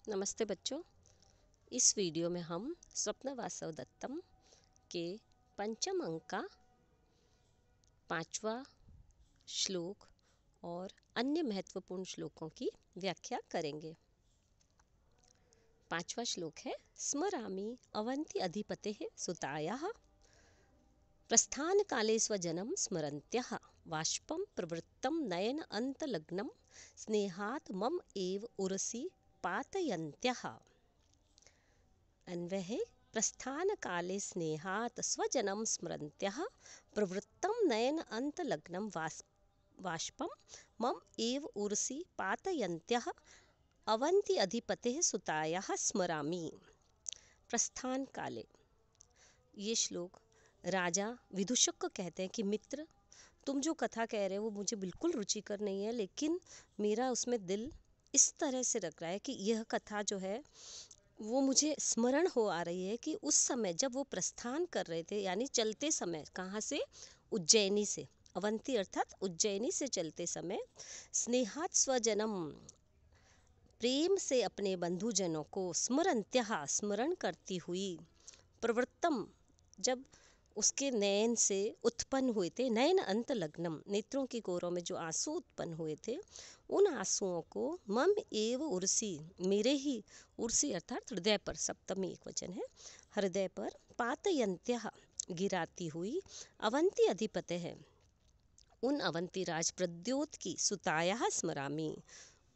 नमस्ते बच्चों। इस वीडियो में हम स्वप्न वासव दत्तम के पंचम अंक का 5वां श्लोक और अन्य महत्वपूर्ण श्लोकों की व्याख्या करेंगे। 5वां श्लोक है स्मरामि अवंति अधिपतेः सुतायाः प्रस्थान काले स्वजनं स्मरन्त्यः वाष्पं प्रवृत्तं नयन अंतलग्नं स्नेहात् मम एव उरसि पातयन्त्यः। अन्वय है प्रस्थान काले स्नेहात् स्वजनं स्मरन्त्यः प्रवृत्तं नयन अंतलग्नं वाष्पं मम एव उरसि पातयन्त्यः अवंति अधिपतेः सुतायाः स्मरामि। प्रस्थान काले, ये श्लोक राजा विदूषक को कहते हैं कि मित्र, तुम जो कथा कह रहे हो वो मुझे बिल्कुल रुचिकर नहीं है, लेकिन मेरा उसमें दिल इस तरह से रख रहा है कि यह कथा जो है वो मुझे स्मरण हो आ रही है कि उस समय जब वो प्रस्थान कर रहे थे, यानी चलते समय, कहाँ से? उज्जैनी से। अवंती अर्थात उज्जैनी से चलते समय स्नेहात् स्वजनम, प्रेम से अपने बंधुजनों को, स्मरन्त्यः, स्मरण करती हुई, प्रवृत्तम, जब उसके नयन से उत्पन्न हुए थे, नयन अंत लग्नम, नेत्रों की कोरों में जो आंसू उत्पन्न हुए थे, उन आंसुओं को मम एव उर्सी, मेरे ही, उर्सी अर्थात हृदय पर, सप्तमी एक वचन है, हृदय पर, पातयन्त्यः, गिराती हुई, अवंती अधिपते है, उन अवंती राज प्रद्योत की, सुतायाः स्मरामि,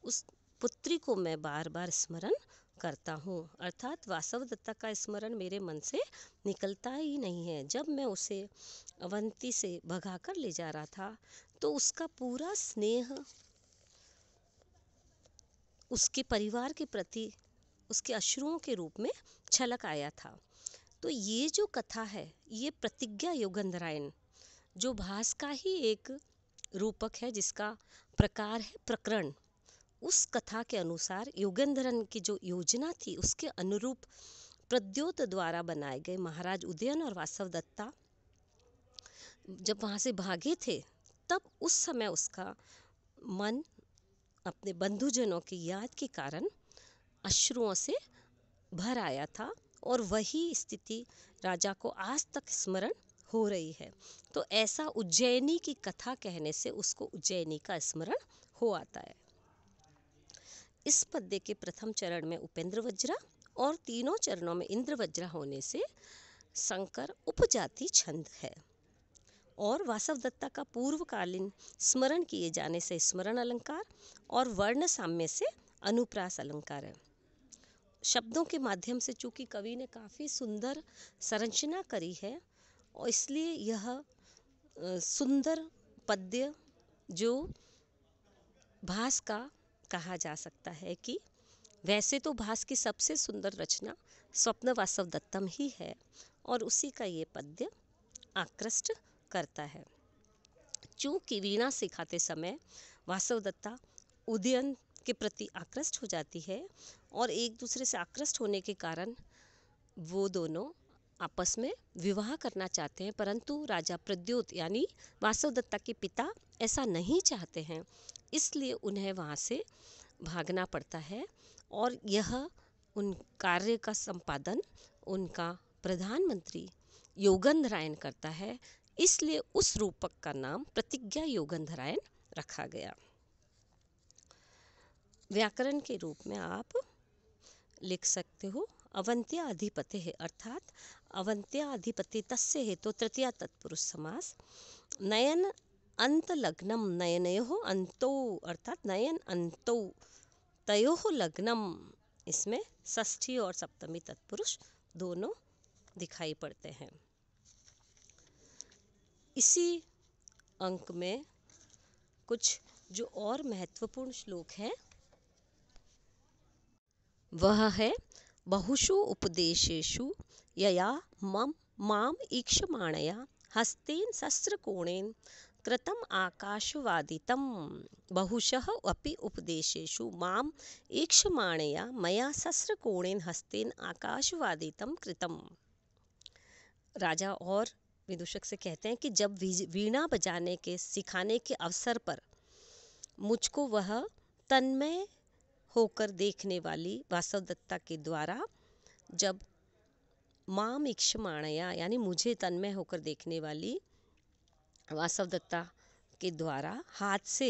उस पुत्री को मैं बार बार स्मरण करता हूँ। अर्थात वासवदत्ता का स्मरण मेरे मन से निकलता ही नहीं है। जब मैं उसे अवंती से भगाकर ले जा रहा था तो उसका पूरा स्नेह उसके परिवार के प्रति उसके अश्रुओं के रूप में छलक आया था। तो ये जो कथा है, ये प्रतिज्ञा योगंधरायण, जो भास का ही एक रूपक है, जिसका प्रकार है प्रकरण, उस कथा के अनुसार योगेंद्रन की जो योजना थी उसके अनुरूप प्रद्योत द्वारा बनाए गए महाराज उदयन और वासवदत्ता जब वहाँ से भागे थे, तब उस समय उसका मन अपने बंधुजनों की याद के कारण अश्रुओं से भर आया था, और वही स्थिति राजा को आज तक स्मरण हो रही है। तो ऐसा उज्जैनी की कथा कहने से उसको उज्जैनी का स्मरण हो आता है। इस पद्य के प्रथम चरण में उपेंद्र वज्रा और तीनों चरणों में इंद्र वज्रा होने से संकर उपजाति छंद है, और वासवदत्ता का पूर्वकालीन स्मरण किए जाने से स्मरण अलंकार और वर्ण साम्य से अनुप्रास अलंकार है। शब्दों के माध्यम से चूंकि कवि ने काफ़ी सुंदर संरचना करी है, और इसलिए यह सुंदर पद्य जो भास का कहा जा सकता है कि वैसे तो भास की सबसे सुंदर रचना स्वप्न वासवदत्तम ही है, और उसी का ये पद्य आकृष्ट करता है। चूँकि वीणा सिखाते समय वासवदत्ता उदयन के प्रति आकृष्ट हो जाती है, और एक दूसरे से आकृष्ट होने के कारण वो दोनों आपस में विवाह करना चाहते हैं, परंतु राजा प्रद्योत यानी वासवदत्ता के पिता ऐसा नहीं चाहते हैं, इसलिए उन्हें वहाँ से भागना पड़ता है, और यह उन कार्य का संपादन उनका प्रधानमंत्री योगंधरायण करता है, इसलिए उस रूपक का नाम प्रतिज्ञा योगंधरायण रखा गया। व्याकरण के रूप में आप लिख सकते हो अवंत्या अधिपते है, अर्थात अवंत्या अधिपति तस्य है तो तृतीया तत्पुरुष समास, नयन अंत लग्नम, नयनयोः अंतो अर्थात नयन अंतो, तयोः लग्नम, इसमें षष्ठी और सप्तमी तत्पुरुष दोनों दिखाई पड़ते हैं। इसी अंक में कुछ जो और महत्वपूर्ण श्लोक हैं वह है बहुषु उपदेशेषु यया माम ईक्षमाणया हस्तेन शस्त्रकोणेन कृतम आकाशवादितम, बहुशः अपि उपदेशेषु माम ईक्षमाणया मया शस्त्रकोणेन हस्तेन आकाशवादितम कृतम। राजा और विदूषक से कहते हैं कि जब वीणा बजाने के सिखाने के अवसर पर मुझको वह तन्मय होकर देखने वाली वासव दत्ता के द्वारा जब माम ईक्षमाणया यानी मुझे तन्मय होकर देखने वाली वासव दत्ता के द्वारा हाथ से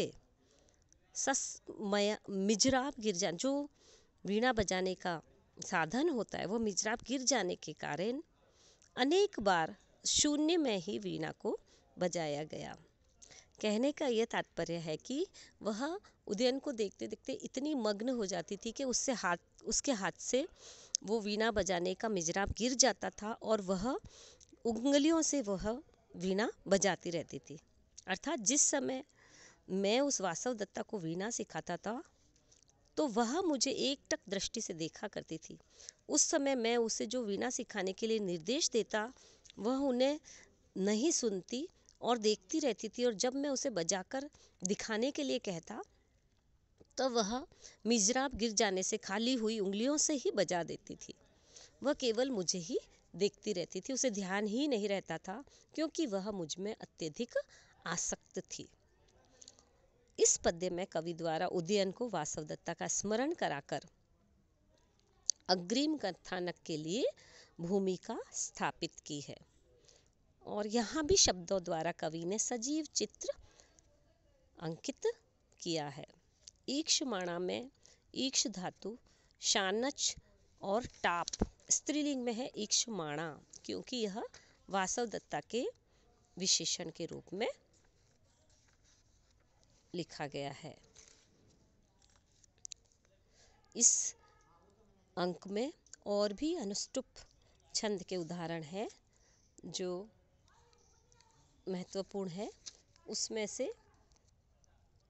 ससमय मिजराब गिर जाने, जो वीणा बजाने का साधन होता है वो मिजराब गिर जाने के कारण अनेक बार शून्य में ही वीणा को बजाया गया। कहने का यह तात्पर्य है कि वह उदयन को देखते देखते इतनी मग्न हो जाती थी कि उसके हाथ से वो वीणा बजाने का मिजराब गिर जाता था और वह उंगलियों से वह वीणा बजाती रहती थी। अर्थात जिस समय मैं उस वासव दत्ता को वीणा सिखाता था तो वह मुझे एकटक दृष्टि से देखा करती थी। उस समय मैं उसे जो वीणा सिखाने के लिए निर्देश देता वह उन्हें नहीं सुनती और देखती रहती थी, और जब मैं उसे बजाकर दिखाने के लिए कहता तो वह मिजराब गिर जाने से खाली हुई उंगलियों से ही बजा देती थी। वह केवल मुझे ही देखती रहती थी, उसे ध्यान ही नहीं रहता था क्योंकि वह मुझ में अत्यधिक आसक्त थी। इस पद्य में कवि द्वारा उदयन को वासव दत्ता का स्मरण कराकर अग्रिम कथानक के लिए भूमिका स्थापित की है। और यहाँ भी शब्दों द्वारा कवि ने सजीव चित्र अंकित किया है। ईक्षमाणा में ईक्ष धातु, शानच और टाप स्त्रीलिंग में है ईक्षमाणा, क्योंकि यह वासव दत्ता के विशेषण के रूप में लिखा गया है। इस अंक में और भी अनुष्टुप छंद के उदाहरण हैं जो महत्वपूर्ण है। उसमें से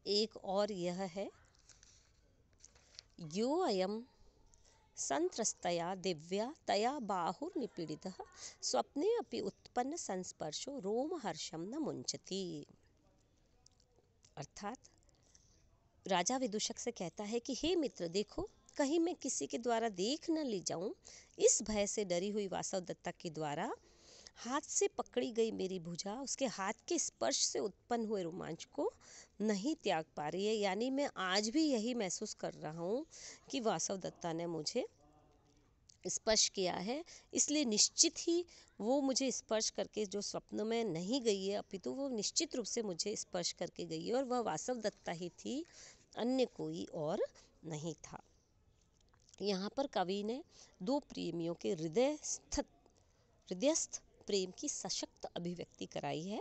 एक और यह है, यो अयम संत्रस्तया दिव्या तया बाहुर्निपीडितः स्वप्ने अपि उत्पन्न संस्पर्शो रोमहर्षम न मुंचति। अर्थात राजा विदूषक से कहता है कि हे मित्र, देखो कहीं मैं किसी के द्वारा देख न ली जाऊं, इस भय से डरी हुई वासव दत्ता के द्वारा हाथ से पकड़ी गई मेरी भुजा उसके हाथ के स्पर्श से उत्पन्न हुए रोमांच को नहीं त्याग पा रही है। यानी मैं आज भी यही महसूस कर रहा हूँ कि वासव दत्ता ने मुझे स्पर्श किया है, इसलिए निश्चित ही वो मुझे स्पर्श करके जो स्वप्न में नहीं गई है अपितु वो निश्चित रूप से मुझे स्पर्श करके गई है, और वह वासव दत्ता ही थी, अन्य कोई और नहीं था। यहाँ पर कवि ने दो प्रेमियों के हृदयस्थ प्रेम की सशक्त अभिव्यक्ति कराई है,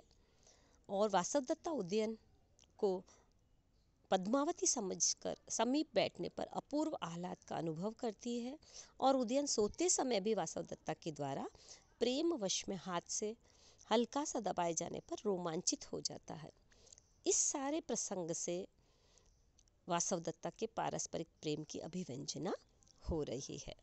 और वासव दत्ता उदयन को पद्मावती समझकर समीप बैठने पर अपूर्व आह्लाद का अनुभव करती है, और उदयन सोते समय भी वासव दत्ता के द्वारा प्रेम वश में हाथ से हल्का सा दबाए जाने पर रोमांचित हो जाता है। इस सारे प्रसंग से वासव दत्ता के पारस्परिक प्रेम की अभिव्यंजना हो रही है।